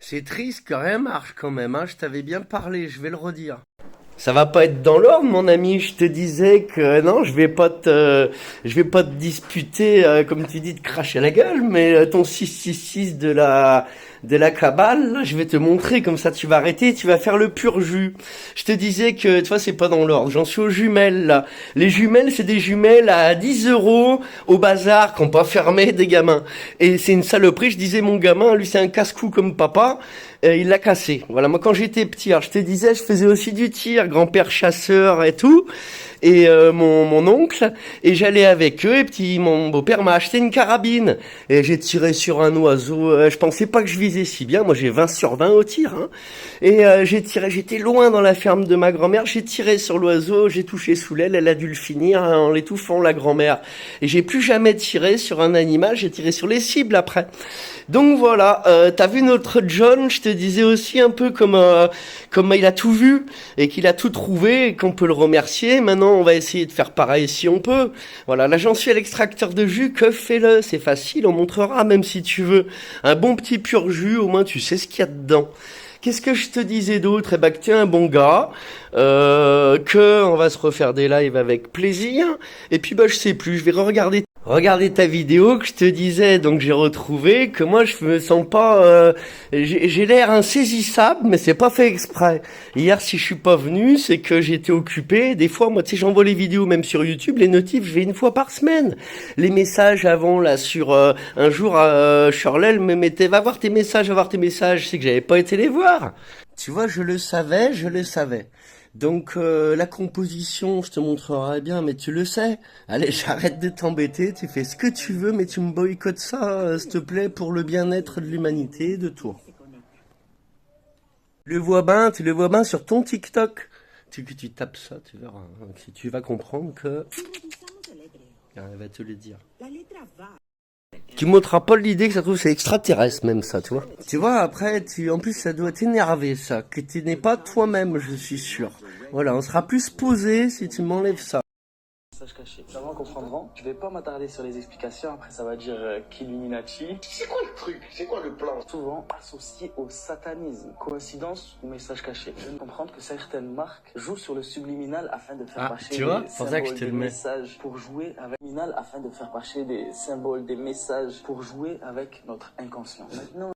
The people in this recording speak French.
C'est triste que rien marche quand même, hein. Je t'avais bien parlé, je vais le redire. Ça va pas être dans l'ordre, mon ami. Je te disais que non, je vais pas te disputer, comme tu dis, de cracher la gueule, mais ton 666 de la cabale, là, je vais te montrer, comme ça tu vas arrêter, tu vas faire le pur jus. Je te disais que, tu vois, c'est pas dans l'ordre. J'en suis aux jumelles, là. Les jumelles, c'est des jumelles à 10 euros au bazar, qui ont pas fermé des gamins. Et c'est une saloperie. Je disais, mon gamin, lui, c'est un casse-cou comme papa. Il l'a cassé. Voilà, moi quand j'étais petit, alors je te disais, je faisais aussi du tir, grand-père chasseur et tout, et mon oncle, et j'allais avec eux, et puis mon beau-père m'a acheté une carabine, et j'ai tiré sur un oiseau, je pensais pas que je visais si bien, moi j'ai 20 sur 20 au tir, hein, et j'ai tiré, j'étais loin dans la ferme de ma grand-mère, j'ai tiré sur l'oiseau, j'ai touché sous l'aile, elle a dû le finir hein, en l'étouffant la grand-mère, et j'ai plus jamais tiré sur un animal, j'ai tiré sur les cibles après. Donc voilà, t'as vu notre John, je te disais aussi un peu comme il a tout vu et qu'il a tout trouvé et qu'on peut le remercier. Maintenant, on va essayer de faire pareil si on peut. Voilà, là j'en suis à l'extracteur de jus, que fais-le, c'est facile, on montrera même si tu veux. Un bon petit pur jus, au moins tu sais ce qu'il y a dedans. Qu'est-ce que je te disais d'autre? Eh ben que t'es un bon gars, que on va se refaire des lives avec plaisir. Et puis bah je sais plus, je vais regarder ta vidéo que je te disais, donc j'ai retrouvé que moi je me sens pas, j'ai l'air insaisissable, mais c'est pas fait exprès. Hier si je suis pas venu, c'est que j'étais occupé. Des fois moi tu sais j'envoie les vidéos même sur YouTube, les notifs je vais une fois par semaine. Les messages avant là sur un jour Shirley elle me mettait va voir tes messages, c'est que j'avais pas été les voir. Tu vois je le savais. Donc la composition, je te montrerai bien, mais tu le sais. Allez, j'arrête de t'embêter, tu fais ce que tu veux, mais tu me boycottes ça, s'il te plaît, pour le bien-être de l'humanité, de toi. Tu le vois bien sur ton TikTok. Tu tapes ça, tu verras. Hein. Tu vas comprendre que... Ah, elle va te le dire. Tu m'ôteras pas l'idée que ça se trouve c'est extraterrestre même ça, tu vois. Tu vois, après, en plus ça doit t'énerver ça, que tu n'es pas toi-même, je suis sûr. Voilà, on sera plus posé si tu m'enlèves ça. Message caché. Vraiment comprendront. Je vais pas m'attarder sur les explications. Après, ça va dire qu'Illuminati. C'est quoi le truc? C'est quoi le plan? Souvent associé au satanisme. Coïncidence ou message caché. Je viens de comprendre que certaines marques jouent sur le subliminal afin de faire passer tu vois, des c'est pour ça que je symboles, te des le mets. messages pour jouer avec afin de faire passer des symboles, des messages pour jouer avec notre inconscient. Maintenant,